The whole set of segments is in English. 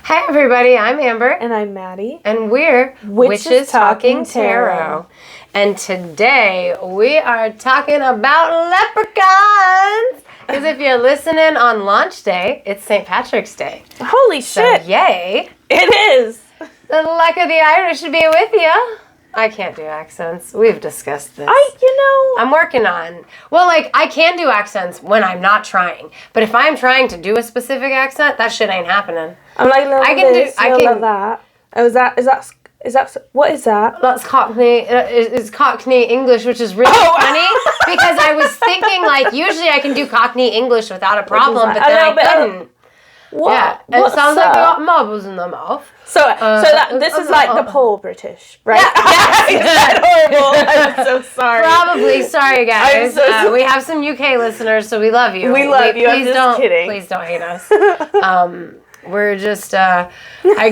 Hi everybody, I'm Amber. And I'm Maddie. And we're Witches Talking Tarot. And today we are talking about leprechauns. Because if you're listening on launch day, it's St. Patrick's Day. Holy shit. So yay. It is. The luck of the Irish should be with you. I can't do accents. We've discussed this. I'm working on. Well, I can do accents when I'm not trying. But if I'm trying to do a specific accent, that shit ain't happening. I'm like, no, I can that. Oh, is that, what is that? That's Cockney, it's Cockney English, which is really funny, because I was thinking, usually I can do Cockney English without a problem, but then I couldn't. What? Yeah, and it sounds like they got marbles in their mouth. So this is like the Pole British, right? Yeah. Is that horrible? I'm so sorry. Probably. Sorry, guys. We have some UK listeners, so we love you. We love you. I'm just kidding. Please don't hate us. We're just, I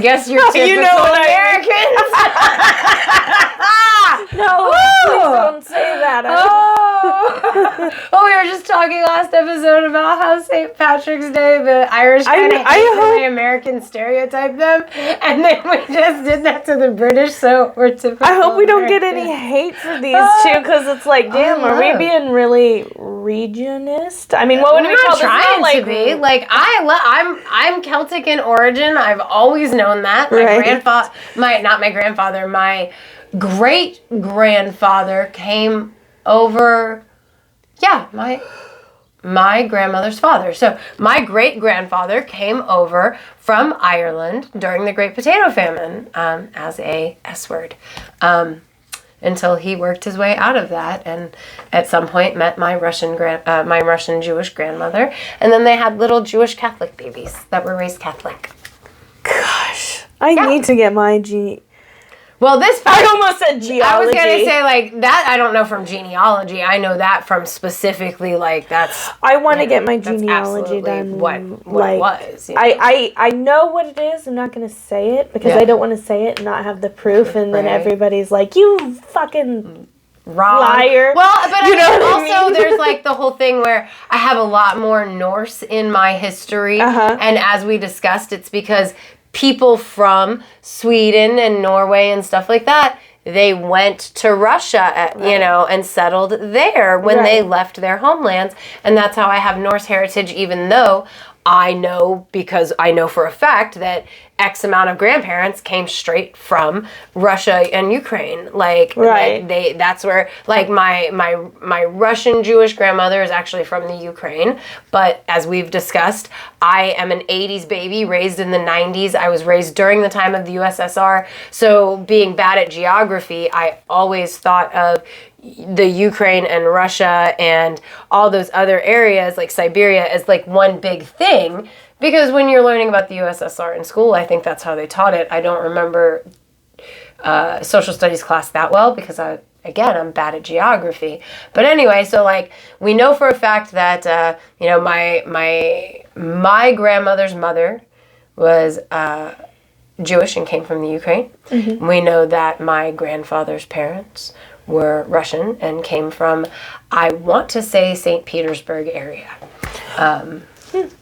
guess you're typical Americans. No, please don't say that. We were just talking last episode about how St. Patrick's Day, the Irish kind of hate the American stereotype them, and then we just did that to the British, so we're typical I hope we don't get Americans. any hate for these two, because it's like, damn, are we being really regionist? I mean, what would we call this? Trying to be. I'm Celtic in origin. I've always known that. My great grandfather came over. Yeah, my grandmother's father. So my great grandfather came over from Ireland during the Great Potato Famine as a S word. Until he worked his way out of that, and at some point met my Russian Jewish grandmother, and then they had little Jewish Catholic babies that were raised Catholic. Gosh, I need to get my Well, this I almost said geology. I was gonna say that. I don't know from genealogy. I know that from specifically that's. I want to get my genealogy done. What it was. You know? I know what it is. I'm not gonna say it because I don't want to say it and not have the proof, and then everybody's like, "You fucking wrong liar." Well, but also there's the whole thing where I have a lot more Norse in my history, and as we discussed, it's because people from Sweden and Norway and stuff like that, they went to Russia, and settled there when they left their homelands. And that's how I have Norse heritage, even though I know, because I know for a fact that X amount of grandparents came straight from Russia and Ukraine. That's where, my Russian Jewish grandmother is actually from the Ukraine. But as we've discussed, I am an 80s baby raised in the 90s. I was raised during the time of the USSR. So being bad at geography, I always thought of the Ukraine and Russia and all those other areas like Siberia as one big thing, because when you're learning about the USSR in school, I think that's how they taught it. I don't remember social studies class that well because I'm bad at geography. But anyway, so we know for a fact that my grandmother's mother was Jewish and came from the Ukraine. Mm-hmm. We know that my grandfather's parents were Russian and came from, I want to say, St. Petersburg area.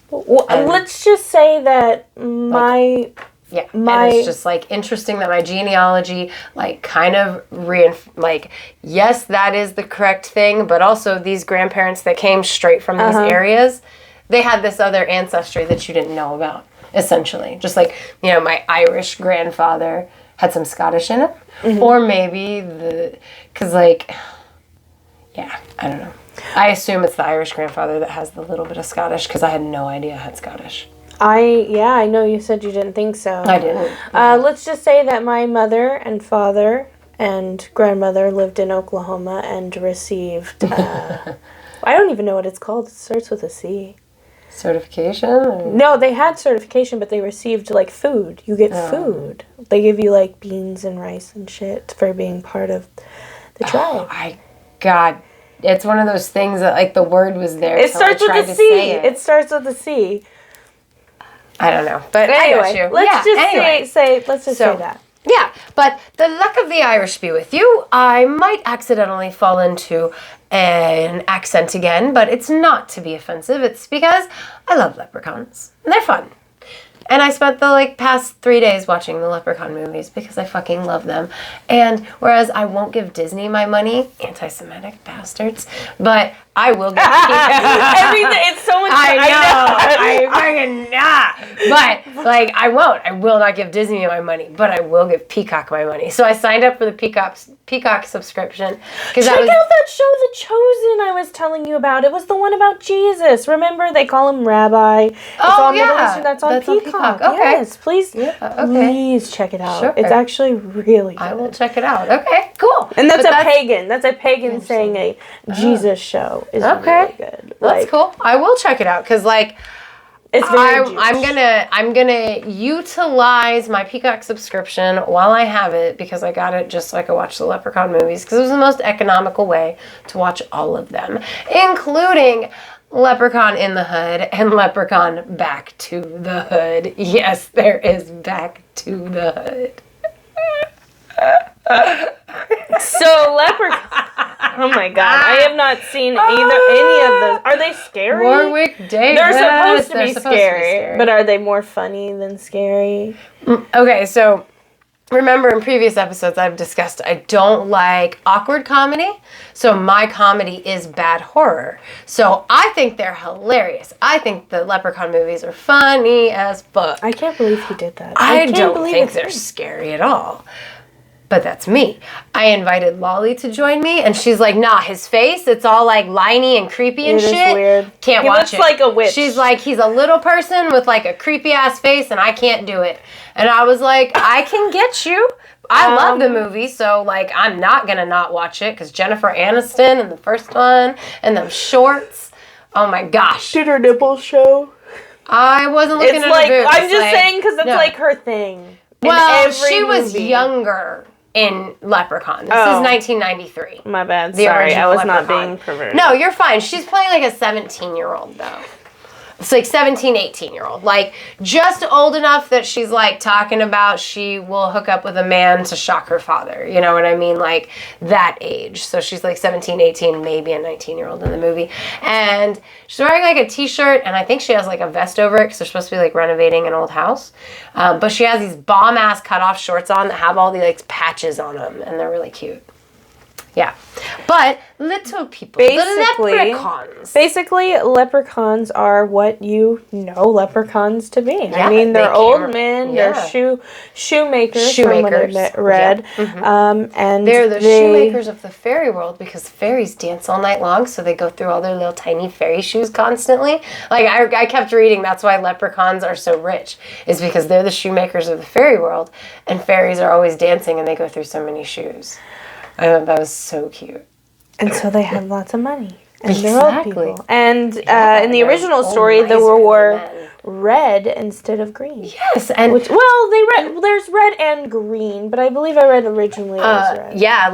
Let's just say that and it's just interesting that my genealogy yes, that is the correct thing, but also these grandparents that came straight from these areas, they had this other ancestry that you didn't know about, essentially. Just my Irish grandfather had some Scottish in it, or maybe I don't know. I assume it's the Irish grandfather that has the little bit of Scottish, because I had no idea I had Scottish. I know you said you didn't think so. I didn't. Let's just say that my mother and father and grandmother lived in Oklahoma and received, I don't even know what it's called. It starts with a C. Certification? Or? No, they had certification, but they received food. You get food. They give you beans and rice and shit for being part of the tribe. God, it's one of those things that the word was there. It starts with a C. It starts with a C. I don't know, but anyway, let's just say that. Yeah, but the luck of the Irish be with you. I might accidentally fall into an accent again, but it's not to be offensive. It's because I love leprechauns. And they're fun. And I spent the past 3 days watching the Leprechaun movies because I fucking love them. And whereas I won't give Disney my money, anti-Semitic bastards, but I will give everything. It's so much. I fucking But I won't. I will not give Disney my money, but I will give Peacock my money. So I signed up for the Peacock subscription. Check out that show, The Chosen, I was telling you about. It was the one about Jesus. Remember, they call him Rabbi. It's all Middle Eastern. That's on Peacock. Okay. Yes, please, please check it out. Sure. It's actually really good. I will check it out. Okay, cool. And that's pagan. That's a pagan saying a Jesus show is really good. That's cool. I will check it out because it's very I'm gonna utilize my Peacock subscription while I have it because I got it just so I could watch the Leprechaun movies because it was the most economical way to watch all of them, including Leprechaun in the Hood and Leprechaun Back to the Hood. Yes, there is Back to the Hood. So Leprechaun. Oh my God! I have not seen any of those. Are they scary? Warwick Davis. They're supposed to be scary, but are they more funny than scary? Okay, so remember in previous episodes I've discussed I don't like awkward comedy, so my comedy is bad horror. So I think they're hilarious. I think the Leprechaun movies are funny as fuck. I can't believe he did that. I don't think they're scary at all. But that's me. I invited Lolly to join me, and she's like, nah, his face, it's all liney and creepy and shit. It is weird. Can't watch it. He looks like a witch. She's like, he's a little person with a creepy ass face, and I can't do it. And I was like, I can get you. I love the movie, so I'm not gonna not watch it, because Jennifer Aniston in the first one, and them shorts. Oh my gosh. Did her nipples show? I wasn't looking at her boobs. I'm just saying, because it's her thing. Well, she was younger in Leprechaun. This is 1993. My bad. Sorry, I was not being perverted. No, you're fine. She's playing a 17-year-old, though. It's 17, 18-year-old. Just old enough that she's, talking about she will hook up with a man to shock her father. You know what I mean? That age. So she's, 17, 18, maybe a 19-year-old in the movie. And she's wearing, a T-shirt, and I think she has, a vest over it because they're supposed to be, renovating an old house. But she has these bomb-ass cut-off shorts on that have all the, patches on them, and they're really cute. Yeah. But little people, the leprechauns. Basically, leprechauns are what you know leprechauns to be. Yeah, I mean, they're old men. They're shoemakers. From what I read. Yeah. Mm-hmm. And they're the shoemakers of the fairy world because fairies dance all night long, so they go through all their little tiny fairy shoes constantly. I kept reading, that's why leprechauns are so rich, is because they're the shoemakers of the fairy world, and fairies are always dancing, and they go through so many shoes. I thought that was so cute. And so they have lots of money. And they're old people. And in the original story, they wore red instead of green. Yes. And there's red and green, but I believe I read originally it was red. Yeah,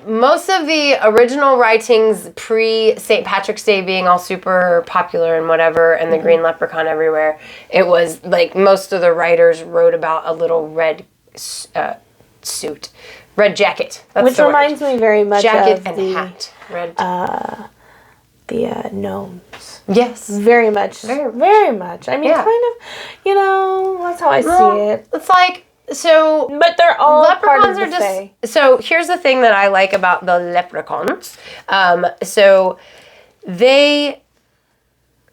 most of the original writings pre-St. Patrick's Day being all super popular and whatever, and the green leprechaun everywhere, it was, most of the writers wrote about a little red suit. Red jacket. Which reminds me very much jacket of and the hat. Red. The gnomes. Yes. Very much. Very much. I mean, kind of, that's how I see it. It's so. But they're all leprechauns are just. So here's the thing that I like about the leprechauns. So they.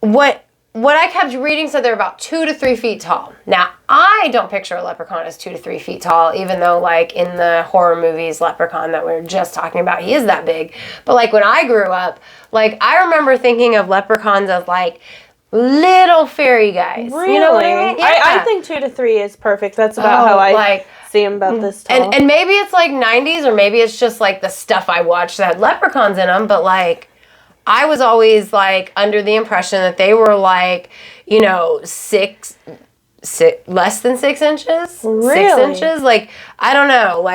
What I kept reading said they're about 2 to 3 feet tall. Now, I don't picture a leprechaun as 2 to 3 feet tall, even though, in the horror movies, Leprechaun that we were just talking about, he is that big. But, when I grew up, I remember thinking of leprechauns as, little fairy guys. Really? You know what I mean? Yeah. I think 2 to 3 is perfect. That's about how I see them about this tall. And maybe it's, 90s, or maybe it's just, the stuff I watched that had leprechauns in them, but, I was always, under the impression that they were, less than 6 inches? Really? 6 inches? I don't know,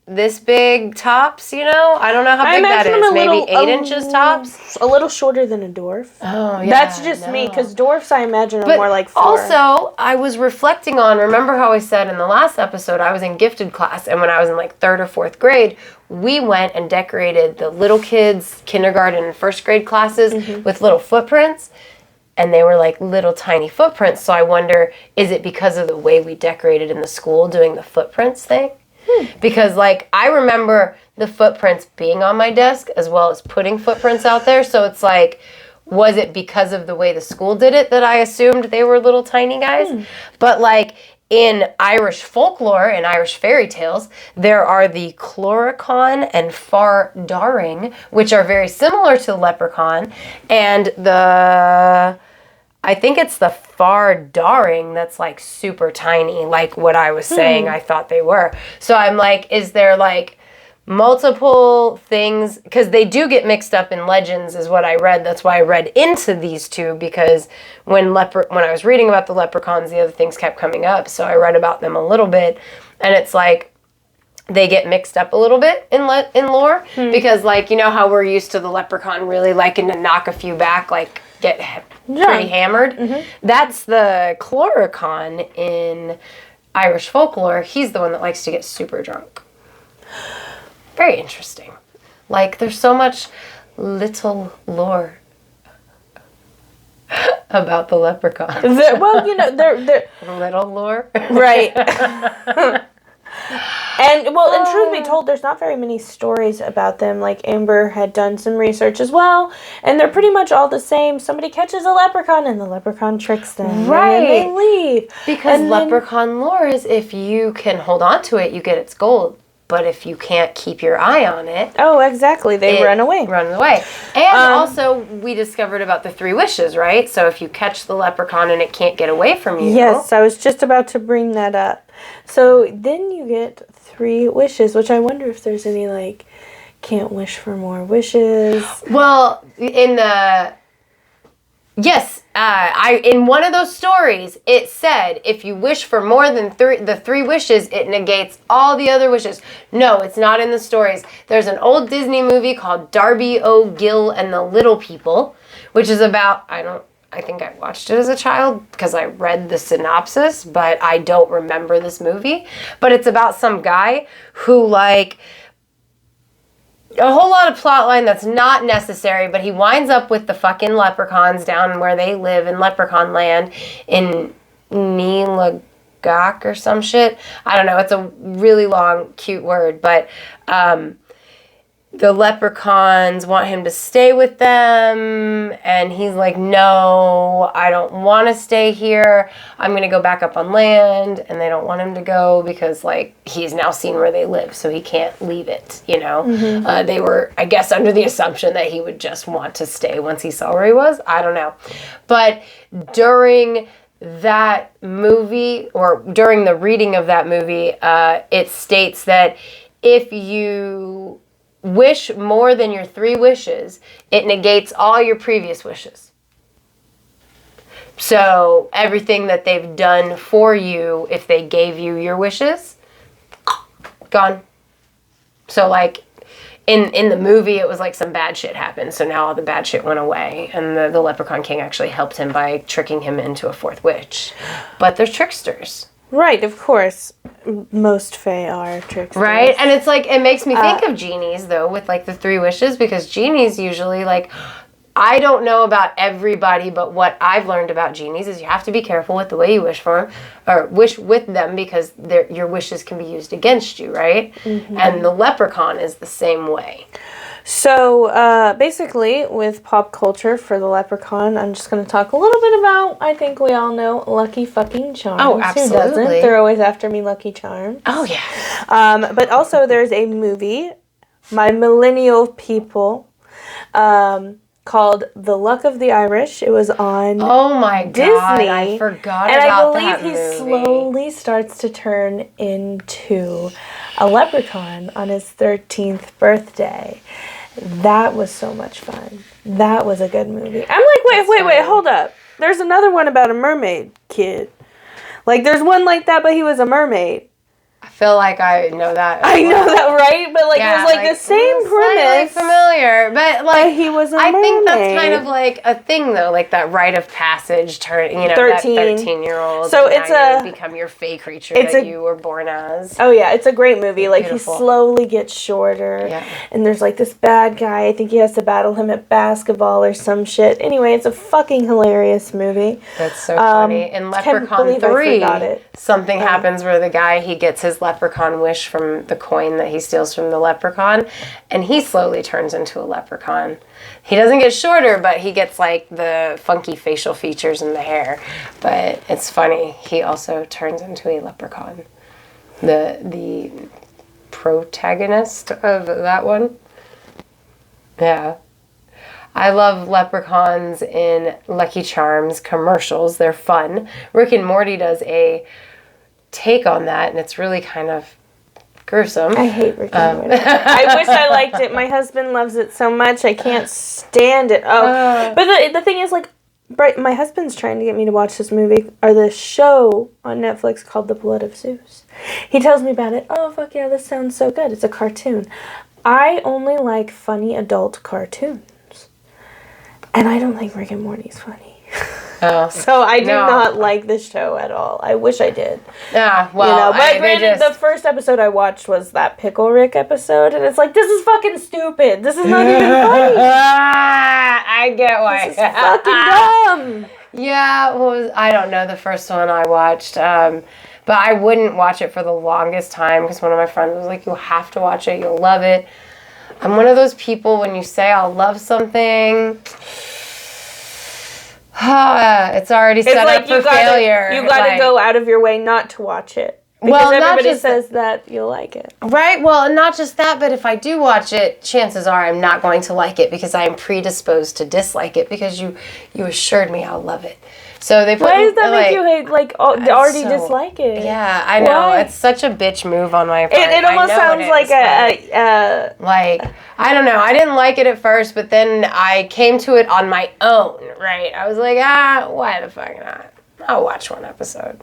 this big tops, I don't know how big that is. Maybe 8 inches tops? A little shorter than a dwarf. Oh, yeah. That's just me, because dwarfs, I imagine, are more like 4. Also, I was reflecting on, remember how I said in the last episode, I was in gifted class, and when I was in 3rd or 4th grade, we went and decorated the little kids' kindergarten and 1st grade classes with little footprints. and they were like little tiny footprints. So I wonder, is it because of the way we decorated in the school doing the footprints thing? Because like I remember the footprints being on my desk as well as putting footprints out there. So it's like, was it because of the way the school did it that I assumed they were little tiny guys? But like in Irish folklore and Irish fairy tales, there are the Chloricon and Far Daring, which are very similar to the leprechaun, and I think it's the Far Daring that's like super tiny, like what I was saying I thought they were. So I'm like, is there like multiple things? Because they do get mixed up in legends is what I read. That's why I read into these two, because when I was reading about the leprechauns, the other things kept coming up. So I read about them a little bit, and it's like they get mixed up a little bit in lore, because like, you know how we're used to the leprechaun really liking to knock a few back, like get pretty hammered. That's the Chloricon in Irish folklore. He's the one that likes to get super drunk. Very interesting. Like, there's so much little lore about the leprechaun. Well, you know, they're little lore, right. And well, and truth be told, there's not very many stories about them. Like Amber had done some research as well, and they're pretty much all the same. Somebody catches a leprechaun, and the leprechaun tricks them, right? And then they leave. Because leprechaun lore is, if you can hold on to it, you get its gold. But if you can't keep your eye on it... Oh, exactly. They run away. And also, we discovered about the 3 wishes, right? So if you catch the leprechaun and it can't get away from you... Yes, I was just about to bring that up. So then you get 3 wishes, which I wonder if there's any, like, can't wish for more wishes. Well, in the... Yes, in one of those stories, it said if you wish for more than the 3 wishes, it negates all the other wishes. No, it's not in the stories. There's an old Disney movie called Darby O'Gill and the Little People, which is about, I think I watched it as a child because I read the synopsis, but I don't remember this movie. But it's about some guy who, like... a whole lot of plot line that's not necessary, but he winds up with the fucking leprechauns down where they live in Leprechaun Land in Neelagak or some shit. I don't know. It's a really long, cute word, but the leprechauns want him to stay with them, and he's like, no, I don't want to stay here. I'm going to go back up on land, and they don't want him to go because, like, he's now seen where they live, so he can't leave it, you know? They were, I guess, under the assumption that he would just want to stay once he saw where he was. I don't know. But during that movie, or during the reading of that movie, it states that if you... wish more than your 3 wishes, it negates all your previous wishes. So everything that they've done for you, if they gave you your wishes, gone. So like in the movie, it was like some bad shit happened. So now all the bad shit went away. And the Leprechaun King actually helped him by tricking him into a 4th wish. But they're tricksters. Right, of course. Most fae are tricksters. Right? And it's like, it makes me think of genies, though, with like the 3 wishes, because genies usually, like, I don't know about everybody, but what I've learned about genies is you have to be careful with the way you wish for them, or wish with them, because your wishes can be used against you, right? And the leprechaun is the same way. So, basically, with pop culture for the leprechaun, I'm just going to talk a little bit about, I think we all know, Lucky fucking Charms. Oh, absolutely. Who doesn't? They're always after me, Lucky Charms. Oh, yeah. But also, there's a movie, my millennial people, called The Luck of the Irish. It was on Oh my Disney. God, I forgot and about that movie. And I believe he movie. slowly starts to turn into a leprechaun on his 13th birthday. That was so much fun. That was a good movie. I'm like, wait, hold up. There's another one about a mermaid kid. Like, there's one like that, but he was a mermaid. feel like I know that. I know that, right? But like it was like the same premise. Familiar, but like he was a I think that's mermaid. kind of like a thing though, like that rite of passage. Turn, that 13-year-old. So it's you become your fey creature that you were born as. Oh yeah, it's a great movie. Like Beautiful. he slowly gets shorter, and there's like this bad guy. I think he has to battle him at basketball or some shit. Anyway, it's a fucking hilarious movie. That's so funny. In Leprechaun 3, something happens where the guy, he gets his leprechaun wish from the coin that he steals from the leprechaun, and he slowly turns into a leprechaun. He doesn't get shorter, but he gets like the funky facial features and the hair. But it's funny. He also turns into a leprechaun. The protagonist of that one. Yeah. I love leprechauns in Lucky Charms commercials. They're fun. Rick and Morty does a take on that, and it's really kind of gruesome. I hate Rick and Morty. I wish I liked it. My husband loves it so much. I can't stand it. But the thing is, like, my husband's trying to get me to watch this movie, or this show on Netflix called The Blood of Zeus. He tells me about it. Oh, fuck yeah, this sounds so good. It's a cartoon. I only like funny adult cartoons. And I don't think Rick and Morty's funny. Oh. So I do not like this show at all. I wish I did. Yeah, well, but granted, the first episode I watched was that Pickle Rick episode, and it's like, this is fucking stupid. This is not even funny. I get why. This is fucking dumb. Yeah, I don't know the first one I watched, but I wouldn't watch it for the longest time because one of my friends was like, you have to watch it, you'll love it. I'm one of those people, when you say I'll love something, it's already set up for failure. You gotta go out of your way not to watch it. Because everybody says that you'll like it. Right? Well, not just that, but if I do watch it, chances are I'm not going to like it because I am predisposed to dislike it because you assured me I'll love it. So they put. Why does that make you already dislike it? Yeah, I know. Why? It's such a bitch move on my part. It almost sounds like I don't know. I didn't like it at first, but then I came to it on my own, right? I was like, why the fuck not? I'll watch one episode.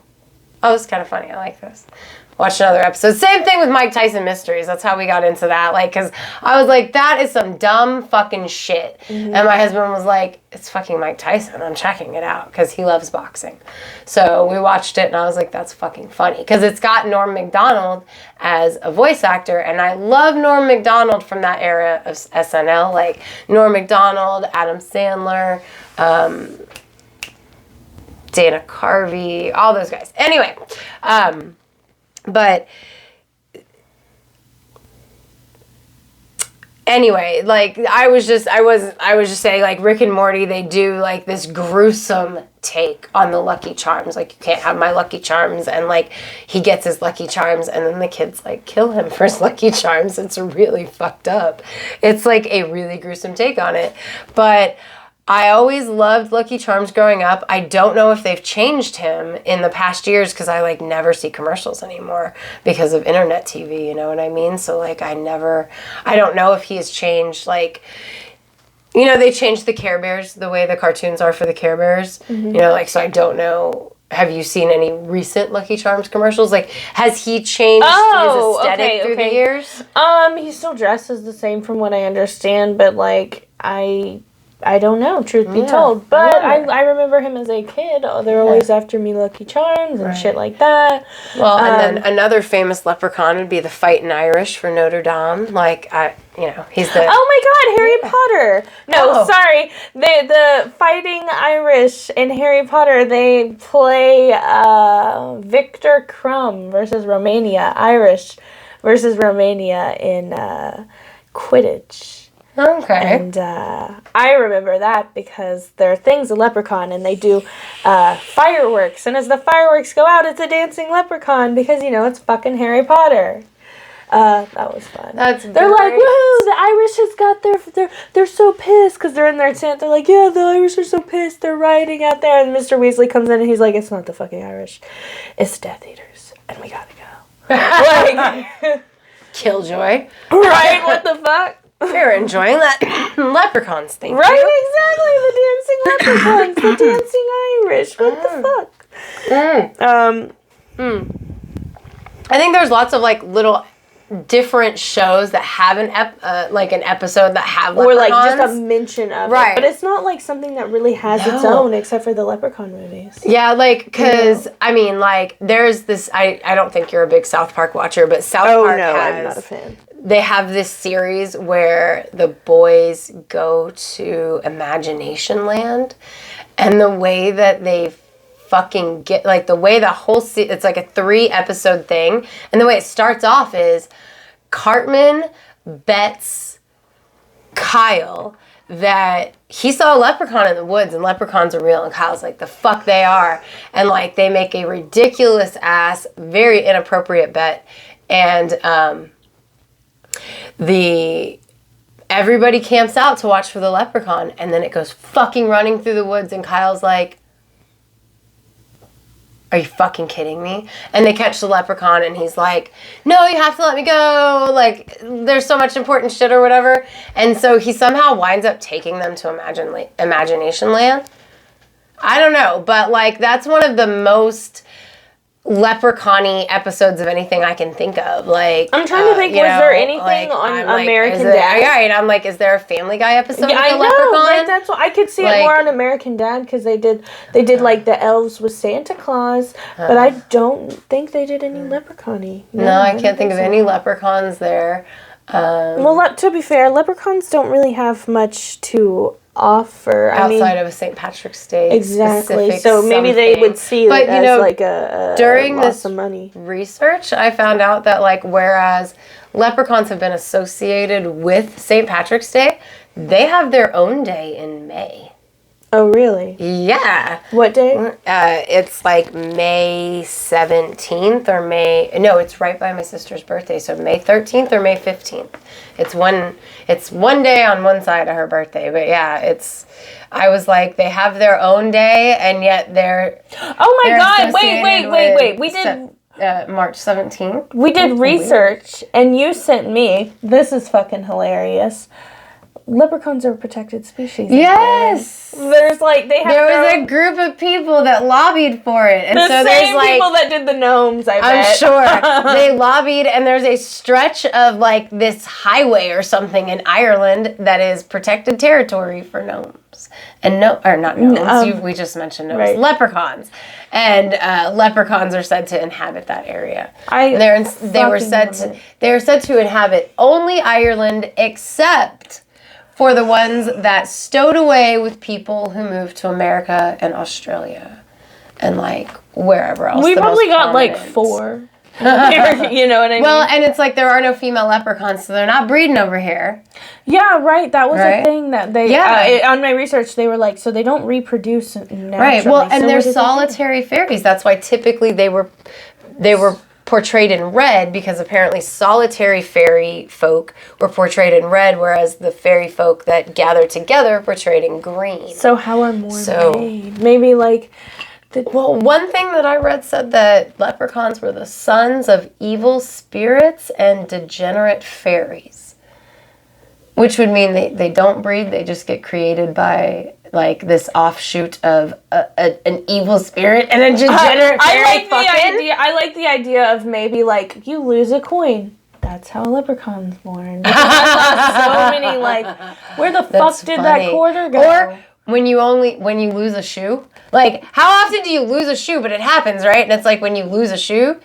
Oh, it's kind of funny. I like this. Watch another episode. Same thing with Mike Tyson Mysteries. That's how we got into that. Like, because I was like, that is some dumb fucking shit. Mm-hmm. And my husband was like, it's fucking Mike Tyson. I'm checking it out because he loves boxing. So we watched it and I was like, that's fucking funny. Because it's got Norm Macdonald as a voice actor. And I love Norm Macdonald from that era of SNL. Like Norm Macdonald, Adam Sandler, Dana Carvey, all those guys. Anyway, but anyway, like I was just saying, like Rick and Morty, they do like this gruesome take on the Lucky Charms. Like, you can't have my Lucky Charms, and like he gets his Lucky Charms and then the kids like kill him for his Lucky Charms. It's really fucked up. It's like a really gruesome take on it. But I always loved Lucky Charms growing up. I don't know if they've changed him in the past years because I like never see commercials anymore because of internet TV, you know what I mean? So like I don't know if he has changed. Like, you know, they changed the Care Bears, the way the cartoons are for the Care Bears. Mm-hmm. You know, like, so I don't know. Have you seen any recent Lucky Charms commercials? Like, has he changed his aesthetic through the years? He still dresses the same from what I understand, but like I don't know, truth be told. But I remember him as a kid. They're always after me Lucky Charms and shit like that. Well, and then another famous leprechaun would be the Fightin' Irish for Notre Dame. Like, he's the... Oh my God, Harry Potter. No, sorry. The Fighting Irish in Harry Potter, they play Victor Crumb versus Romania. Irish versus Romania in Quidditch. Okay. And I remember that because there are things a leprechaun and they do fireworks. And as the fireworks go out, it's a dancing leprechaun because, you know, it's fucking Harry Potter. That was fun. They're like, woohoo, the Irish has got they're so pissed because they're in their tent. They're like, yeah, the Irish are so pissed. They're rioting out there. And Mr. Weasley comes in and he's like, it's not the fucking Irish. It's the Death Eaters. And we gotta go. Like, Killjoy. Right? What the fuck? We're enjoying that leprechauns thing. Right, exactly. The dancing leprechauns, the dancing Irish. What the fuck? I think there's lots of like little different shows that have an episode that have leprechauns. Or like just a mention of it. But it's not like something that really has its own except for the Leprechaun movies. Yeah, like, because, I mean, like, there's this, I don't think you're a big South Park watcher, but South Park I'm not a fan. They have this series where the boys go to Imagination Land, and the way that they fucking get, like, the way the whole it's like a 3-episode thing, and the way it starts off is Cartman bets Kyle that he saw a leprechaun in the woods and leprechauns are real, and Kyle's like, the fuck they are, and like they make a ridiculous ass, very inappropriate bet, and everybody camps out to watch for the leprechaun, and then it goes fucking running through the woods, and Kyle's like, are you fucking kidding me? And they catch the leprechaun, and he's like, no, you have to let me go. Like, there's so much important shit or whatever. And so he somehow winds up taking them to Imagination Land. I don't know, but, like, that's one of the most leprechaun-y episodes of anything I can think of. Like, I'm trying to think, was there anything on American Dad? Right, I'm like, is there a Family Guy episode with the leprechaun? Like, that's what I could see it more on American Dad, because they did like the elves with Santa Claus, but I don't think they did any leprechaun-y. No, I can't think of any leprechauns there. Well, to be fair, leprechauns don't really have much to offer outside of a St. Patrick's Day. Exactly. So maybe they would see it as like a during loss this of money. Research, I found out that like whereas leprechauns have been associated with St. Patrick's Day, they have their own day in May. Oh, really? Yeah. What day? It's like May 17th or no, it's right by my sister's birthday. So May 13th or May 15th. It's one day on one side of her birthday. But yeah, I was like, they have their own day, and yet they're... Oh my God, wait. We did... March 17th. We did research, and you sent me... This is fucking hilarious. Leprechauns are a protected species. Yes. There's like there was a group of people that lobbied for it, and the so same there's like people that did the gnomes. I'm sure they lobbied, and there's a stretch of like this highway or something in Ireland that is protected territory for gnomes, and not gnomes. We just mentioned gnomes, right. Leprechauns, and leprechauns are said to inhabit that area. They were said to inhabit only Ireland, except for the ones that stowed away with people who moved to America and Australia and like wherever else. We probably got like 4. You know what I mean? Well, and it's like there are no female leprechauns, so they're not breeding over here. Yeah, right. That was a thing that they... on my research, they were like, so they don't reproduce naturally. Right. Well, and they're solitary fairies. That's why typically they were portrayed in red, because apparently solitary fairy folk were portrayed in red, whereas the fairy folk that gathered together were portrayed in green. So how are more made? Maybe like... Well, one thing that I read said that leprechauns were the sons of evil spirits and degenerate fairies. Which would mean they don't breed, they just get created by like this offshoot of an evil spirit and a degenerate fairy. I like the idea of maybe like you lose a coin. That's how a leprechaun's born. So many like, where the fuck did that quarter go? Or when you lose a shoe. Like, how often do you lose a shoe? But it happens, right? And it's like when you lose a shoe,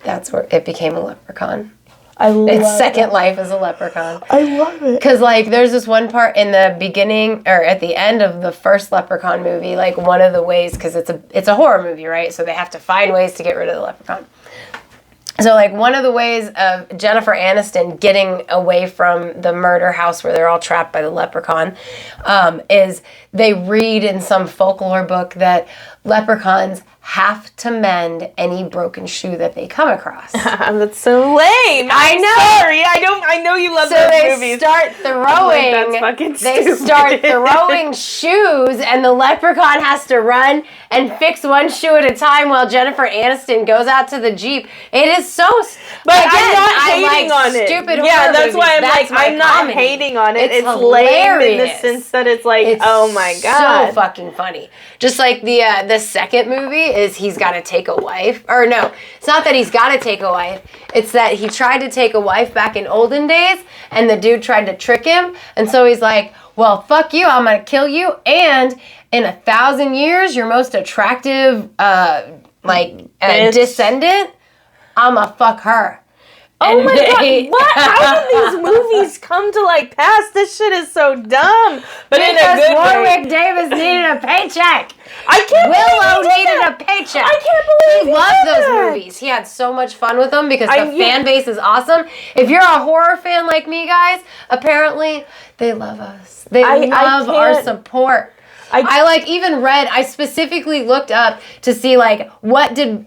that's where it became a leprechaun. Its second life as a leprechaun. I love it. Because, like, there's this one part in the beginning, or at the end of the first Leprechaun movie, like, one of the ways, because it's a horror movie, right? So they have to find ways to get rid of the leprechaun. So, like, one of the ways of Jennifer Aniston getting away from the murder house where they're all trapped by the leprechaun is they read in some folklore book that leprechauns have to mend any broken shoe that they come across. That's so lame. I know. Sorry. I know you love those movies. So they start throwing. They start throwing shoes, and the leprechaun has to run and fix one shoe at a time while Jennifer Aniston goes out to the Jeep. It is so. But again, I'm not hating on it. Stupid horror yeah, that's movies. why I'm not comedy. hating on it. It's hilarious. lame in the sense that it's like, oh my God. So fucking funny. Just like the the second movie is he's got to take a wife. Or no, it's not that he's got to take a wife. It's that he tried to take a wife back in olden days, and the dude tried to trick him. And so he's like, well, fuck you, I'm going to kill you. And in 1,000 years, your most attractive, descendant, I'm going to fuck her. Oh my god, what? How did these movies come to like pass? This shit is so dumb. But because in a good Warwick way. Davis needed a paycheck. I can't Willow believe he did needed that. a paycheck. I can't believe he loved those movies. He had so much fun with them because the fan base is awesome. If you're a horror fan like me, guys, apparently they love us. They love our support. I specifically looked up to see like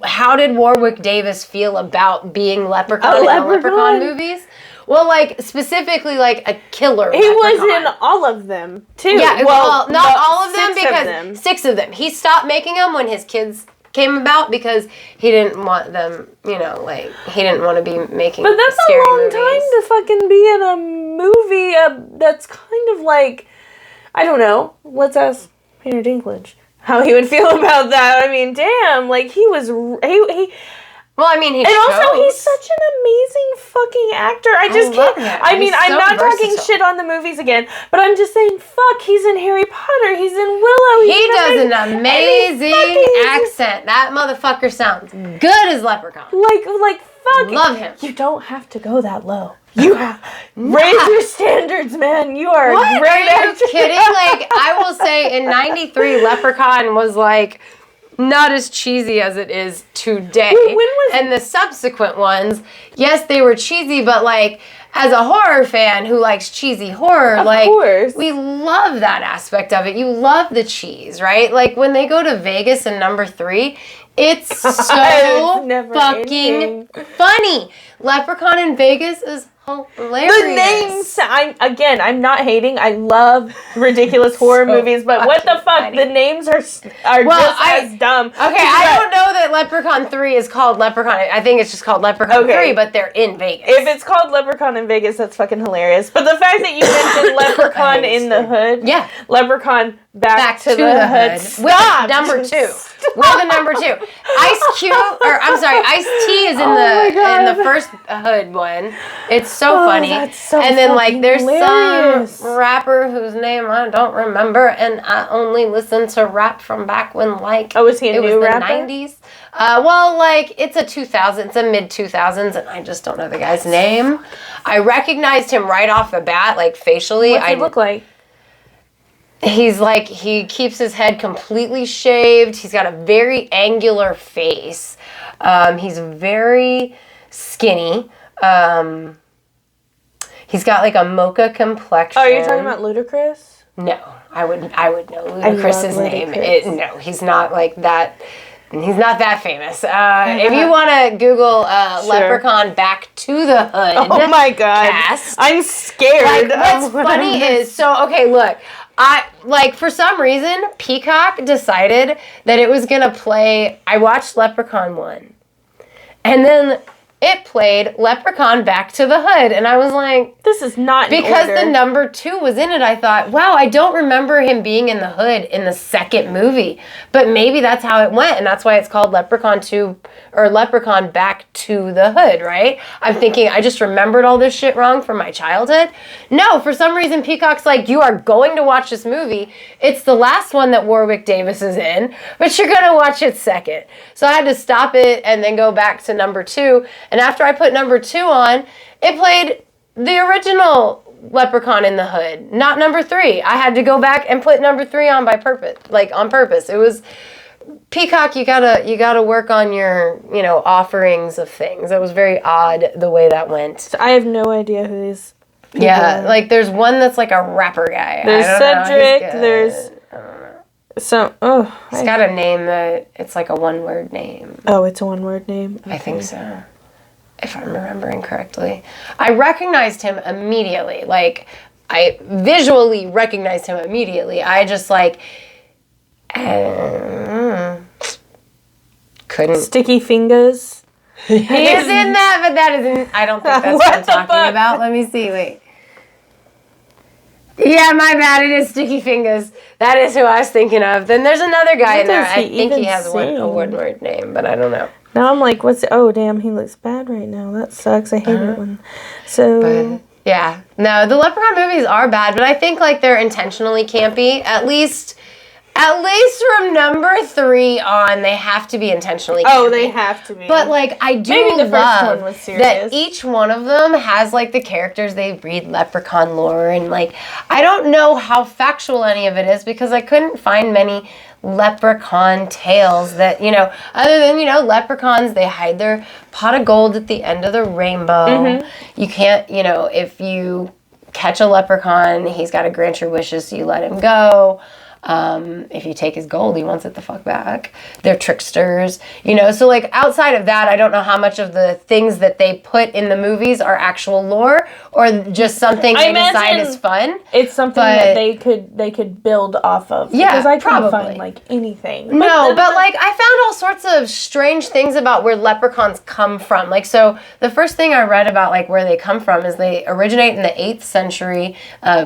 how did Warwick Davis feel about being Leprechaun in the Leprechaun movies? Well, like specifically like a killer. He was in all of them too. Yeah, well, not all of them because 6 of them. He stopped making them when his kids came about because he didn't want them, he didn't want to be making But that's scary a long movies. time to fucking be in a movie that's kind of like, I don't know, let's ask Peter Dinklage how he would feel about that. I mean, damn, like he was, he well, I mean, also he's such an amazing fucking actor. I just can't. I mean, I'm not talking shit on the movies again, but I'm just saying, fuck, he's in Harry Potter, he's in Willow. He does an amazing accent. That motherfucker sounds good as Leprechaun. Like fuck. Love him. You don't have to go that low. You have raise your standards, man. You are a great actor. Are you kidding? Like, I will say in '93, Leprechaun was like not as cheesy as it is today. And the subsequent ones, yes, they were cheesy, but like as a horror fan who likes cheesy horror, we love that aspect of it. You love the cheese, right? Like when they go to Vegas in number 3, it's so fucking funny. Leprechaun in Vegas is hilarious. The names, I'm not hating. I love ridiculous horror movies, but what the fuck? Funny. The names are just as dumb. Okay, I don't know that Leprechaun 3 is called Leprechaun. I think it's just called Leprechaun 3, but they're in Vegas. If it's called Leprechaun in Vegas, that's fucking hilarious. But the fact that you mentioned Leprechaun in the Hood, Leprechaun back to the Hood. With number 2. With the number 2. Ice-T is in the first Hood one. It's so funny. That's so and then like there's hilarious. some rapper whose name I don't remember, and I only listened to rap from back when was he a new rapper? It was the 90s. It's a mid 2000s, and I just don't know the guy's name. I recognized him right off the bat, like facially. What's he look like? He's like, he keeps his head completely shaved. He's got a very angular face. He's very skinny. He's got like a mocha complexion. Oh, you're talking about Ludacris? No, I would know Ludacris's name. No, he's not like that. He's not that famous. If you want to Google Leprechaun Back to the Hood. Oh my god. I'm scared. What's funny is, look. For some reason, Peacock decided that it was going to play, I watched Leprechaun 1. And then it played Leprechaun Back to the Hood. And I was like, this is not because the number 2 was in it, I thought, wow, I don't remember him being in the Hood in the second movie. But maybe that's how it went. And that's why it's called Leprechaun 2 or Leprechaun Back to the Hood, right? I'm thinking I just remembered all this shit wrong from my childhood. No, for some reason, Peacock's like, you are going to watch this movie. It's the last one that Warwick Davis is in, but you're going to watch it second. So I had to stop it and then go back to number 2. And after I put number 2 on, it played the original Leprechaun in the Hood, not number 3. I had to go back and put number 3 on on purpose. It was Peacock. You gotta work on your offerings of things. It was very odd the way that went. So I have no idea who these people are. Like there's one that's like a rapper guy. There's Cedric. There's some. He's got a name that it's like a one-word name. Oh, it's a one-word name. Okay. I think so. If I'm remembering correctly. I recognized him immediately. Like, I visually recognized him immediately. I just, couldn't. Sticky Fingers. He is in that, but that isn't, I don't think that's what I'm talking about. Let me see, wait. Yeah, my bad. It is Sticky Fingers. That is who I was thinking of. Then there's another guy in there. I think he has a one-word name, but I don't know. Now I'm like, oh, damn, he looks bad right now. That sucks. I hate it when... So... But, yeah. No, the Leprechaun movies are bad, but I think, like, they're intentionally campy. At least from number 3 on, they have to be intentionally campy. Oh, they have to be. But, like, I do Maybe the love first one was serious. that each one of them has, like, the characters they read leprechaun lore. And, like, I don't know how factual any of it is because I couldn't find many leprechaun tales that, other than, leprechauns, they hide their pot of gold at the end of the rainbow. Mm-hmm. You can't, if you catch a leprechaun, he's got to grant your wishes, so you let him go. If you take his gold, he wants it the fuck back. They're tricksters, So, like, outside of that, I don't know how much of the things that they put in the movies are actual lore or just something they decide is fun. It's something that they could build off of. Yeah, because I couldn't find, like, anything. But like, I found all sorts of strange things about where leprechauns come from. Like, so the first thing I read about, like, where they come from is they originate in the 8th century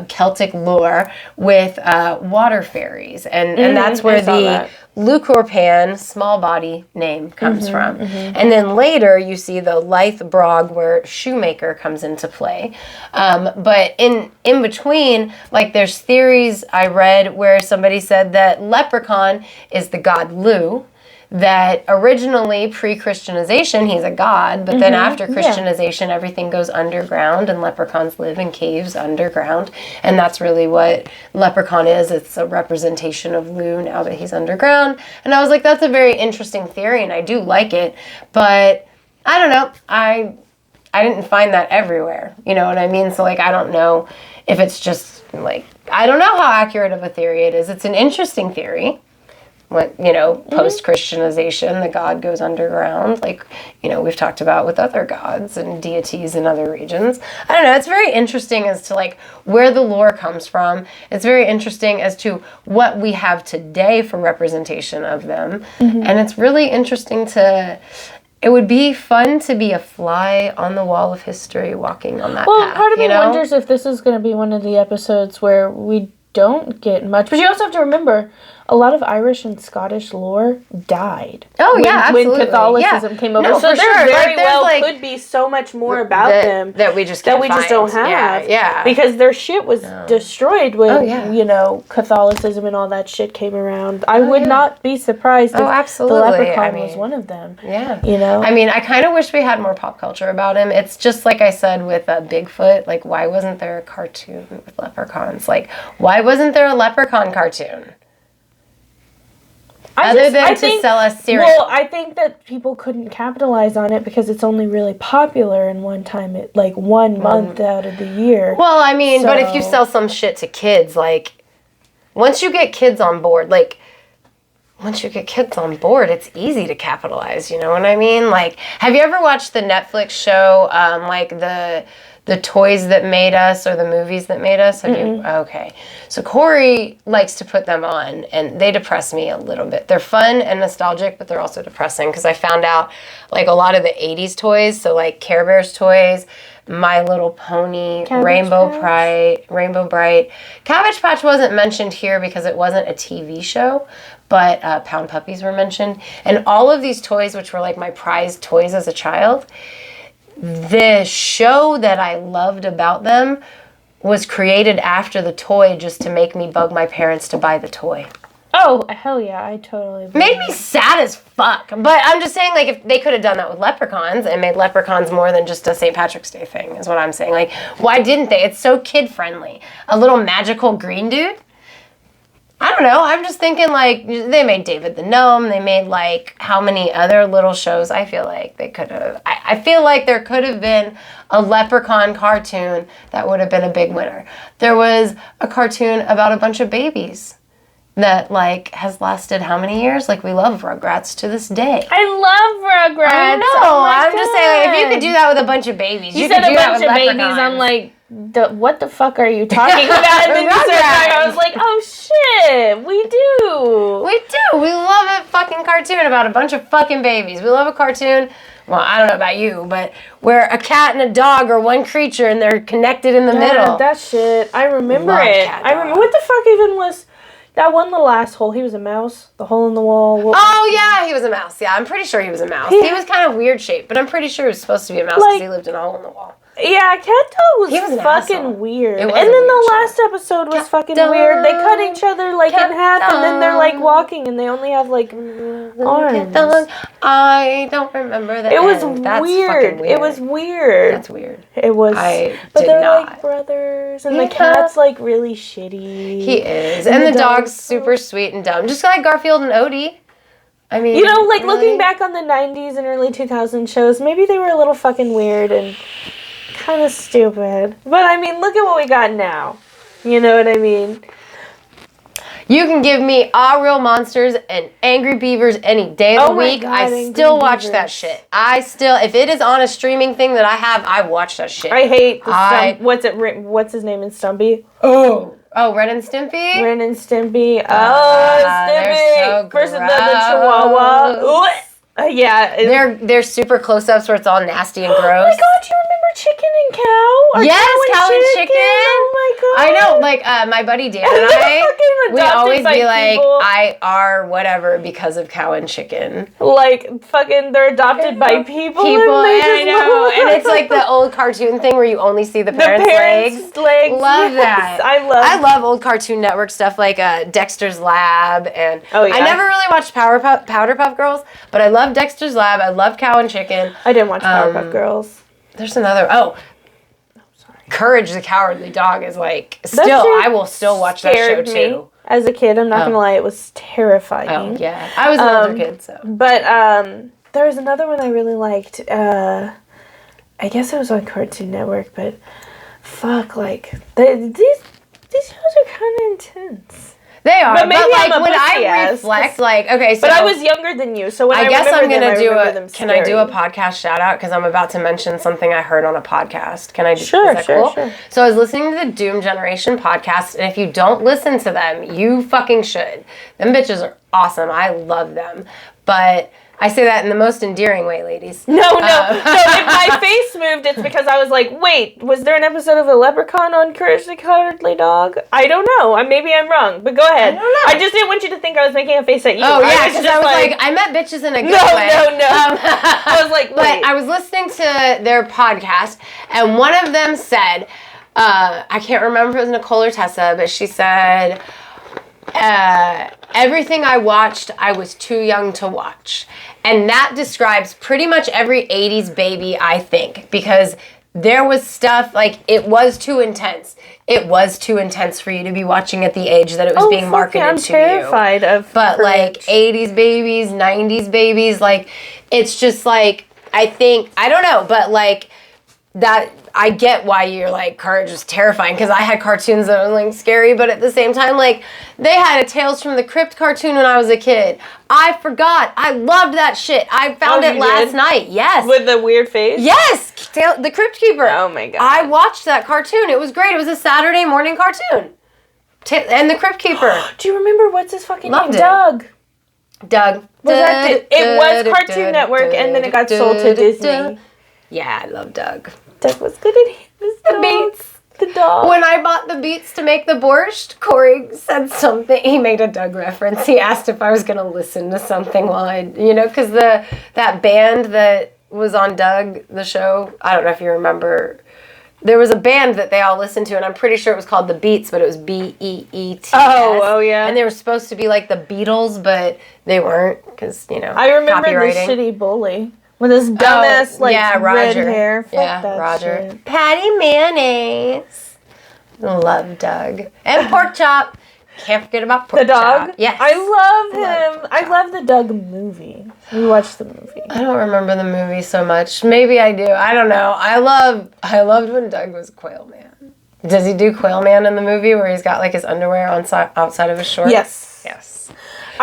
Celtic lore with water fairies. And that's where the Leucorpan, small body name, comes from. Mm-hmm. And then later you see the Lithe Brog where shoemaker comes into play. But in between, like, there's theories I read where somebody said that leprechaun is the god Lugh. That originally, pre-Christianization, he's a god, but then after Christianization, everything goes underground, and leprechauns live in caves underground, and that's really what leprechaun is. It's a representation of Lugh now that he's underground, and I was like, that's a very interesting theory, and I do like it, but I don't know, I didn't find that everywhere, you know what I mean? So, like, I don't know if it's just, like, I don't know how accurate of a theory it is. It's an interesting theory. When, post-Christianization, the god goes underground, like, we've talked about with other gods and deities in other regions. I don't know, it's very interesting as to, like, where the lore comes from. It's very interesting as to what we have today for representation of them. Mm-hmm. And it's really interesting it would be fun to be a fly on the wall of history walking on that path. Well, part of me wonders if this is going to be one of the episodes where we don't get much. But you also have to remember, a lot of Irish and Scottish lore died. Oh, yeah, absolutely. When Catholicism came over. No, so there very well like, could be so much more about them that we just can't that we just don't have. Yeah. Because their shit was destroyed when, Catholicism and all that shit came around. I would not be surprised if absolutely. the Leprechaun was one of them. Yeah. I mean, I kind of wish we had more pop culture about him. It's just like I said with Bigfoot. Like, why wasn't there a cartoon with leprechauns? Like, why wasn't there a leprechaun cartoon? Other than to sell us cereal. Well, I think that people couldn't capitalize on it because it's only really popular in one time, like 1 month out of the year. Well, I mean, but if you sell some shit to kids, like, once you get kids on board, it's easy to capitalize, you know what I mean? Like, have you ever watched the Netflix show, like the toys that made us or the movies that made us? Have you? Okay. So Corey likes to put them on, and they depress me a little bit. They're fun and nostalgic, but they're also depressing because I found out, like, a lot of the 80s toys, so, like, Care Bears toys, My Little Pony, Rainbow Bright. Cabbage Patch wasn't mentioned here because it wasn't a TV show, but Pound Puppies were mentioned. And all of these toys, which were, like, my prized toys as a child, the show that I loved about them was created after the toy just to make me bug my parents to buy the toy. Oh, hell yeah, I totally believe Made me sad as fuck. But I'm just saying, like, if they could have done that with leprechauns and made leprechauns more than just a St. Patrick's Day thing, is what I'm saying. Like, why didn't they? It's so kid-friendly. A little magical green dude? I don't know. I'm just thinking, like, they made David the Gnome. They made, like, how many other little shows. I feel like they could have. I feel like there could have been a leprechaun cartoon that would have been a big winner. There was a cartoon about a bunch of babies that, like, has lasted how many years? Like, we love Rugrats to this day. I love Rugrats. I know. I'm just saying, like, if you could do that with a bunch of babies, you could do that with leprechauns. You said a bunch of babies, I'm like, what the fuck are you talking about? And then you said I was like, oh shit, we do. We do. We love a fucking cartoon about a bunch of fucking babies. We love a cartoon well, I don't know about you, but where a cat and a dog are one creature and they're connected in the middle. That shit. I remember Love it. cat I remember. What the fuck even was that one little asshole? He was a mouse. The hole in the wall. Oh, yeah, he was a mouse. Yeah, I'm pretty sure he was a mouse. He was kind of weird shaped, but I'm pretty sure he was supposed to be a mouse because he lived in a hole in the wall. Yeah, Cat Dog was fucking weird. And then the last episode was fucking weird. They cut each other like in half and then they're like walking and they only have like arms. I don't remember that. It was weird. It was weird. That's weird. It was. But they're like brothers and the cat's like really shitty. He is. And the dog's super sweet and dumb. Just like Garfield and Odie. I mean, like looking back on the 90s and early 2000s shows, maybe they were a little fucking weird and kind of stupid. But I mean, look at what we got now. You know what I mean? You can give me All Real Monsters and Angry Beavers any day of the week. God, I still watch that shit. If it is on a streaming thing that I have, I watch that shit. I hate what's his name in Stumpy? Oh, Ren and Stimpy? Ren and Stimpy. Stimpy. They're so versus the Chihuahua. Yeah. They're super close-ups where it's all nasty and gross. Oh my god, do you remember Chicken and Cow? Cow and chicken. Oh my god. I know, like my buddy Dan and I, we always be like, I are whatever because of Cow and Chicken. Like fucking they're adopted by people. I know. And it's like the old cartoon thing where you only see the parents' legs. Love that. I love old Cartoon Network stuff like Dexter's Lab and I never really watched Powderpuff Girls, but I love Dexter's Lab. I love Cow and Chicken. I didn't watch Powerpuff Girls. There's another. Sorry. Courage the Cowardly Dog is like I will still watch that show too. As a kid, I'm not gonna lie, it was terrifying. Oh yeah, I was an older kid, so. But there was another one I really liked. I guess it was on Cartoon Network, but fuck, like these shows are kind of intense. They are, but maybe when I reflect, okay, so. But I was younger than you, so when I guess I'm gonna do can I do a podcast shout out because I'm about to mention something I heard on a podcast? Can I do? Sure, is that cool? So I was listening to the Doom Generation podcast, and if you don't listen to them, you fucking should. Them bitches are awesome. I love them, but. I say that in the most endearing way, ladies. No. So if my face moved, it's because I was like, wait, was there an episode of a leprechaun on Courage the Cowardly Dog? I don't know. Maybe I'm wrong, but go ahead. I don't know. I just didn't want you to think I was making a face at you. Oh, yeah, because I was like, I met bitches in a good way. No. I was like, wait. But I was listening to their podcast, and one of them said, I can't remember if it was Nicole or Tessa, but she said... everything I watched, I was too young to watch. And that describes pretty much every 80s baby, I think, because there was stuff, like, it was too intense. It was too intense for you to be watching at the age that it was being marketed to you. I'm terrified of But, like, 80s babies, 90s babies, like, it's just, like, I think, I don't know, but, like, that... I get why you're like, Courage was terrifying, because I had cartoons that were like scary, but at the same time, like, they had a Tales from the Crypt cartoon when I was a kid. I forgot. I loved that shit. I found it last night. Yes. With the weird face? Yes. The Crypt Keeper. Oh my god. I watched that cartoon. It was great. It was a Saturday morning cartoon. And the Crypt Keeper. Do you remember what's his fucking name? Doug. It was Cartoon Network, and then it got sold to Disney. Yeah, I love Doug. Doug was good at the beats. The dog. When I bought the beats to make the borscht, Corey said something. He made a Doug reference. He asked if I was going to listen to something while because that band that was on Doug, the show, I don't know if you remember, there was a band that they all listened to, and I'm pretty sure it was called The Beats, but it was Beets. Oh, yeah. And they were supposed to be like the Beatles, but they weren't, because, I remember the shitty bully. With his dumbass, red hair. Fuck that Roger. shit. Patty Mayonnaise. Love Doug. And Pork Chop. Can't forget about Pork Chop. The dog? Yes. I love him. I love the Doug movie. We watched the movie. I don't remember the movie so much. Maybe I do. I don't know. I loved when Doug was Quail Man. Does he do Quail Man in the movie where he's got like his underwear outside of his shorts? Yes.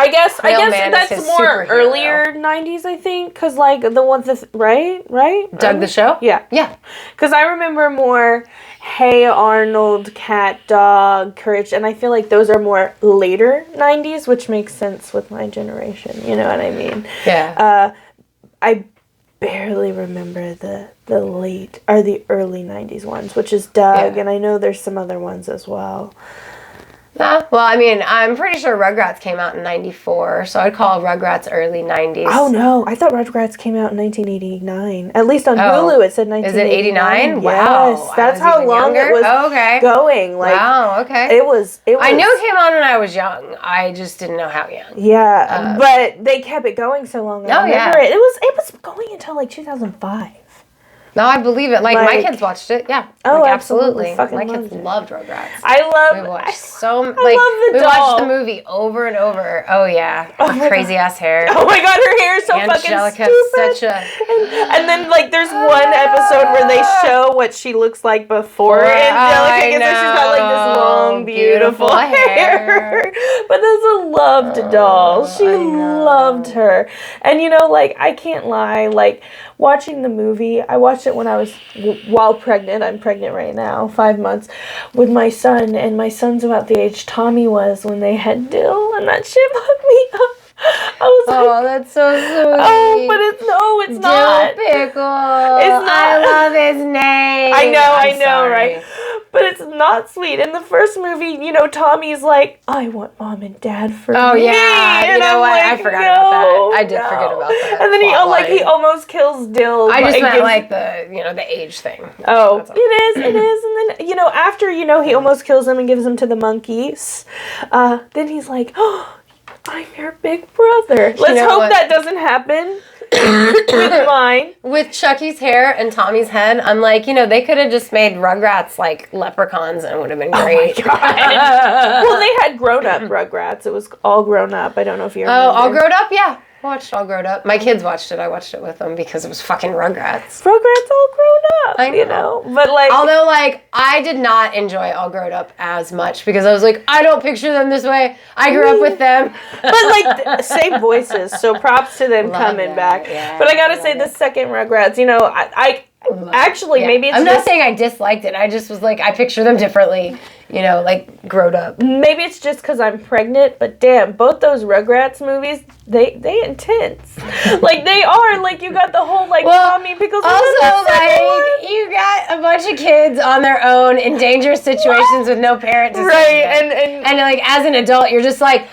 I guess that's more superhero. earlier 90s, I think, because, like, the ones that, right? Doug the Show? Yeah. Because I remember more Hey Arnold, Cat, Dog, Courage, and I feel like those are more later 90s, which makes sense with my generation, you know what I mean? Yeah. barely remember the late or the early 90s ones, which is Doug, and I know there's some other ones as well. Well, I mean, I'm pretty sure Rugrats came out in 94, so I'd call Rugrats early 90s. Oh, no. I thought Rugrats came out in 1989. At least on Hulu, it said 1989. Is it 89? Yes. Wow. That's how long it was going. Like, wow, okay. It was. I knew it came on when I was young. I just didn't know how young. Yeah, but they kept it going so long. I remember it. It was going until like 2005. No, I believe it. Like my kids watched it. Yeah. Oh, like, absolutely. My kids loved Rugrats. We watched we watched the movie over and over. Oh yeah. Crazy ass hair. Oh my god, her hair is so fucking stupid. And then like there's one episode where they show what she looks like before Angelica gets her. She's got like this long, beautiful hair. But that's a loved doll. She loved her. And you know, like I can't lie, like watching the movie, I watched it when I was while pregnant. I'm pregnant right now, 5 months, with my son, and my son's about the age Tommy was when they had Dill, and that shit hooked me up. I was like, that's so sweet. Oh, but it's not. Dill Pickle. I love his name. I know, right? But it's not sweet. In the first movie, you know, Tommy's like, I want mom and dad for me. Oh, yeah. And you know what? I forgot about that. I did forget about that. And then he almost kills Dill. I just meant like the age thing. Oh, it is. And then, you know, after, you know, he almost kills him and gives him to the monkeys, then he's like, oh, I'm your big brother. Let's hope that doesn't happen with mine. With Chucky's hair and Tommy's head, I'm like, you know, they could have just made Rugrats like Leprechauns and it would have been great. Oh my God. Well, they had grown-up Rugrats. It was all grown up. I don't know if you remember. Oh, all grown up? Yeah. I watched All Grown Up. My kids watched it. I watched it with them because it was fucking Rugrats. Rugrats all grown up. I know. You know. But like, although like I did not enjoy All Grown Up as much because I was like, I don't picture them this way. I grew up with them. But like same voices, so props to them coming back. Yeah, but I gotta say, the second Rugrats, you know, I actually maybe it's I'm not saying I disliked it. I just was like, I picture them differently. You know, like grown up. Maybe it's just because I'm pregnant, but damn, both those Rugrats movies, they intense. Like they are. Like you got the whole like Tommy Pickles. Also, like you got a bunch of kids on their own in dangerous situations with no parent to right, and like as an adult, you're just like,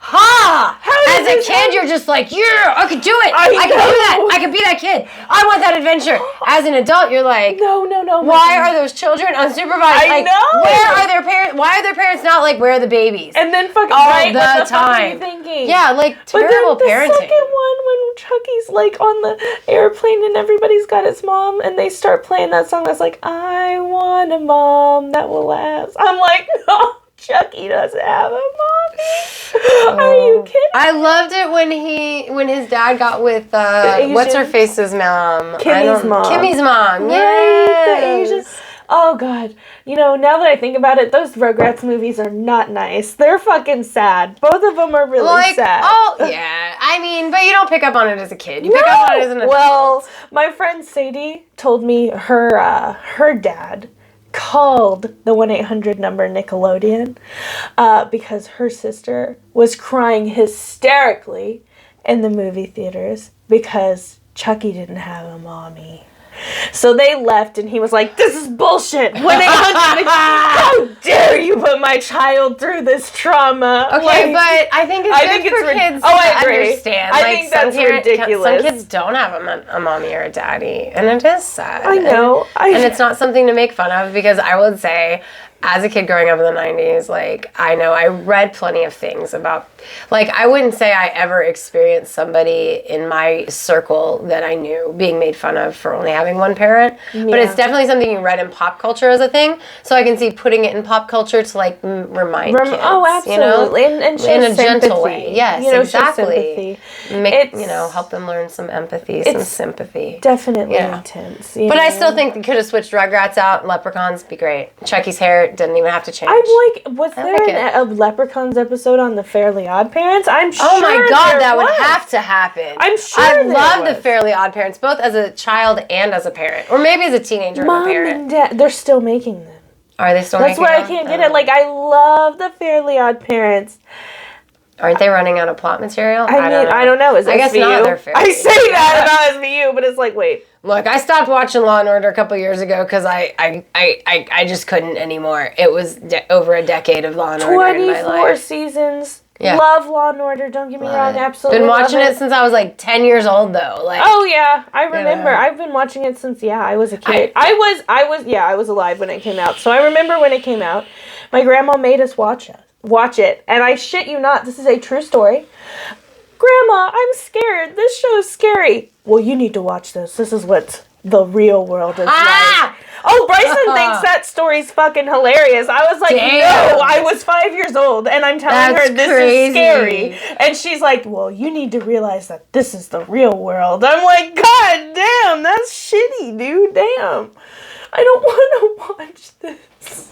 as a kid, you're just like, yeah, I could do it. I can do that. I can be that kid. I want that adventure. As an adult, you're like, no. Why are those children unsupervised? I know. Where are their parents? Why are their parents not like, where are the babies? And then fucking all right, the what the time. Fuck are you thinking? Yeah, like terrible parenting. The second one when Chucky's like on the airplane and everybody's got his mom and they start playing that song that's like, I want a mom that will last. I'm like, no. Chucky doesn't have a mommy. Are you kidding? I loved it when his dad got with what's her face's mom? Kimmy's mom. Kimmy's mom. Right, Yes. the Asian. Oh God. You know, now that I think about it, those Rugrats movies are not nice. They're fucking sad. Both of them are really sad. Oh yeah. I mean, but you don't pick up on it as a kid. You pick up on it as an adult. Well, my friend Sadie told me her dad called the 1-800 number Nickelodeon because her sister was crying hysterically in the movie theaters because Chucky didn't have a mommy. So they left and he was like, this is bullshit. 1-800, how dare you put my child through this trauma? Okay, but I think it's good for kids to understand. I think that's ridiculous. Some kids don't have a mommy or a daddy, and it is sad. I know. And it's not something to make fun of because I would say, as a kid growing up in the 90s, like, I know I read plenty of things about, like, I wouldn't say I ever experienced somebody in my circle that I knew being made fun of for only having one parent. Yeah. But it's definitely something you read in pop culture as a thing. So I can see putting it in pop culture to, like, remind kids. Oh, absolutely. You know? And show in a sympathy. gentle way. Yes, you know, exactly. Make, help them learn some empathy, some sympathy. Definitely intense. But I still think they could have switched Rugrats out. Leprechauns be great. Chucky's hair didn't even have to change. I'm like, was there a Leprechauns episode on the Fairly Odd Parents? I'm sure. Oh my God, that would have to happen. I'm sure. I love the Fairly Odd Parents, both as a child and as a parent, or maybe as a teenager and a parent. Mom and Dad, they're still making them. Are they still making them? That's why I can't get it. Like, I love the Fairly Odd Parents. Aren't they running out of plot material? I don't know. Is I guess not. They're fair. I say that about SVU, but it's like, wait. Look, I stopped watching Law and Order a couple years ago because I just couldn't anymore. It was over a decade of Law and Order in my life. 24 seasons. Yeah. Love Law and Order. Don't get me wrong. Absolutely. Been watching it since I was like 10 years old, though. Like. Oh yeah, I remember. I've been watching it since I was a kid. I was alive when it came out. So I remember when it came out. My grandma made us watch it, and I shit you not, this is a true story. Grandma, I'm scared. This show is scary. Well, you need to watch this. This is what the real world is like. Oh, Bryson thinks that story's fucking hilarious. I was like, no, I was 5 years old, and I'm telling her this is scary. And she's like, well, you need to realize that this is the real world. I'm like, God damn, that's shitty, dude. Damn. I don't want to watch this.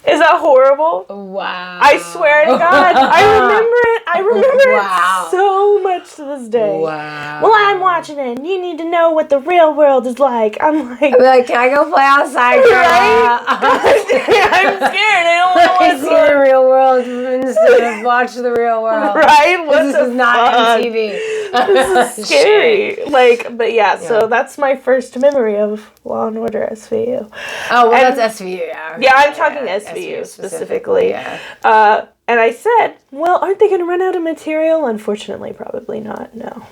Is that horrible? Wow. I swear to God. I remember it. I remember it so much to this day. Wow. Well, I'm watching it, and you need to know what the real world is like. I'm like... I'd be like, can I go play outside, girl? Right? I'm scared. I don't want to see the real world instead of watch the real world. Right? This is not MTV. This is scary. But yeah, so that's my first memory of Law and Order SVU. Oh, well, that's SVU, yeah. Yeah, I'm talking SVU specifically. Yeah. And I said, well, aren't they going to run out of material? Unfortunately, probably not. No.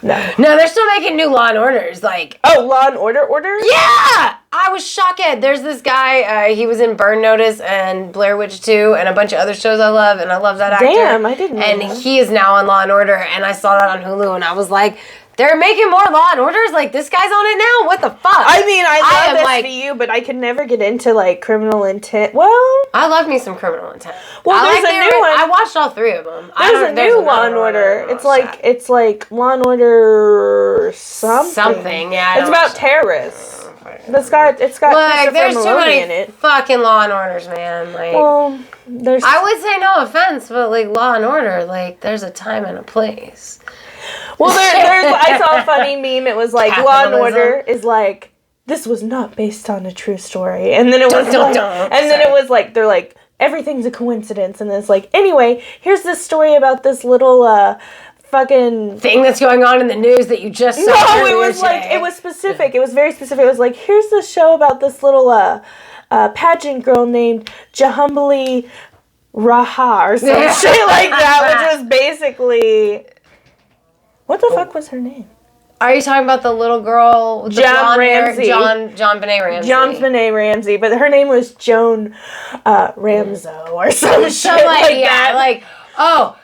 No, they're still making new Law and Orders. Like, oh, Law and Order? Yeah! I was shocked. There's this guy, he was in Burn Notice and Blair Witch 2 and a bunch of other shows I love, and I love that actor. Damn, I didn't know And that. he is now on Law and Order, and I saw that on Hulu, and I was like, they're making more Law and Orders? Like, this guy's on it now? What the fuck? I mean, I love SVU, but I could never get into, Criminal Intent. Well... I love me some Criminal Intent. Well, there's a new one. I watched all three of them. There's a new Law and Order. It's like Law and Order something. Something, yeah. It's about terrorists. It's got there's too many in it. Fucking Law and Orders, man. Like, well, there's... I would say no offense, but, Law and Order, there's a time and a place. Well, there's I saw a funny meme. It was like, Law and Order is like, this was not based on a true story. And then it was they're like, everything's a coincidence. And then it's like, anyway, here's this story about this little fucking thing that's going on in the news that you just saw. No, it was today. It was specific. It was very specific. It was like, here's this show about this little pageant girl named Jahumbali Raha or some shit like that, which was basically... What the fuck was her name? Are you talking about the little girl? John Ramsey. John Benet Ramsey. John Benet Ramsey, but her name was Joan Ramzo or some shit like that. Oh,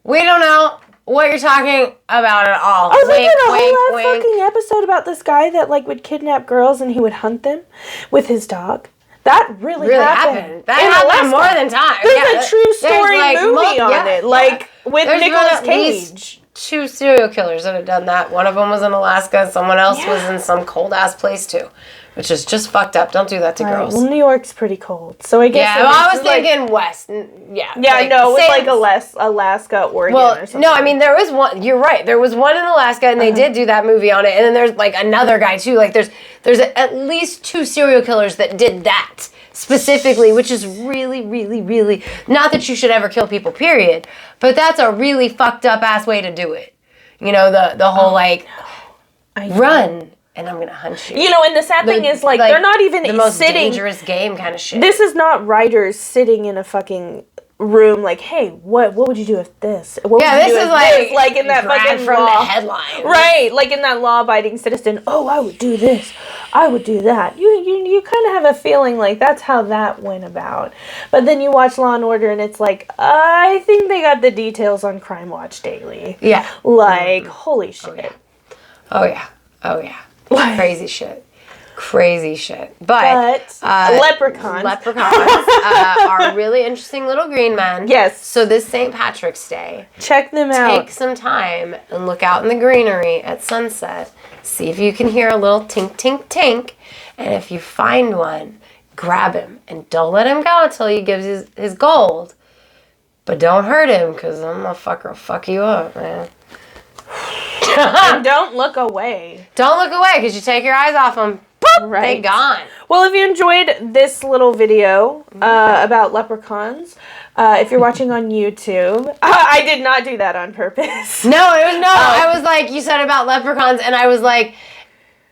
we don't know what you're talking about at all. I was thinking a whole fucking episode about this guy that would kidnap girls and he would hunt them with his dog. That really happened. That happened more than time. There's a true story movie on it, with Nicolas Cage. 2 serial killers that have done that. One of them was in Alaska. Someone else was in some cold-ass place, too. Which is just fucked up. Don't do that to girls. Well, New York's pretty cold. So I guess... Yeah, I was thinking west. Yeah. Yeah, no, it was Alaska, Oregon or something. No, I mean, there was one... You're right. There was one in Alaska, and they did do that movie on it. And then there's, another guy, too. There's at least 2 serial killers that did that specifically, which is really, really, really... Not that you should ever kill people, period. But that's a really fucked up ass way to do it. You know, the whole, run... and I'm gonna hunt you. You know, and the sad thing is, they're not even the most sitting... dangerous game kind of shit. This is not writers sitting in a fucking room hey, what would you do if this? What would you do is if this? In that fucking from law. the headline. Right, in that law-abiding citizen, oh, I would do this. I would do that. You kind of have a feeling that's how that went about. But then you watch Law & Order and it's I think they got the details on Crime Watch Daily. Yeah. Holy shit. Oh, yeah. Crazy shit. But Leprechauns are really interesting little green men. Yes. So this St. Patrick's Day, check them out. Take some time and look out in the greenery at sunset. See if you can hear a little tink, tink, tink. And if you find one, grab him. And don't let him go until he gives his gold. But don't hurt him, because that motherfucker will fuck you up, man. And don't look away. Don't look away, because you take your eyes off him. Boom! Right. They gone. Well, if you enjoyed this little video about leprechauns, if you're watching on YouTube, I did not do that on purpose. No, I was like, you said about leprechauns, and I was like,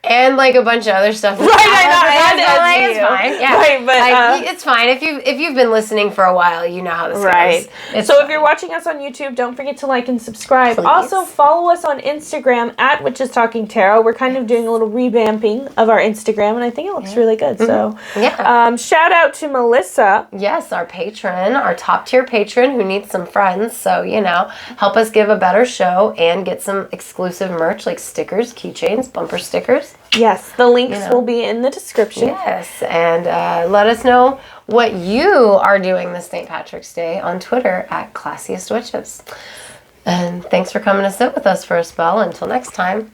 and like a bunch of other stuff. Right, I know. It's fine. Yeah, right, but it's fine if you've been listening for a while, you know how this goes. It's so fine. if you're watching us on YouTube, don't forget to like and subscribe. Please. Also, follow us on Instagram at Witches Talking Tarot. We're kind of doing a little revamping of our Instagram, and I think it looks really good. So, shout out to Melissa. Yes, our patron, our top tier patron who needs some friends. So, help us give a better show and get some exclusive merch like stickers, keychains, bumper stickers. Yes, the links will be in the description. Yes, and let us know what you are doing this St. Patrick's Day on Twitter at Classiest Witches. And thanks for coming to sit with us for a spell. Until next time.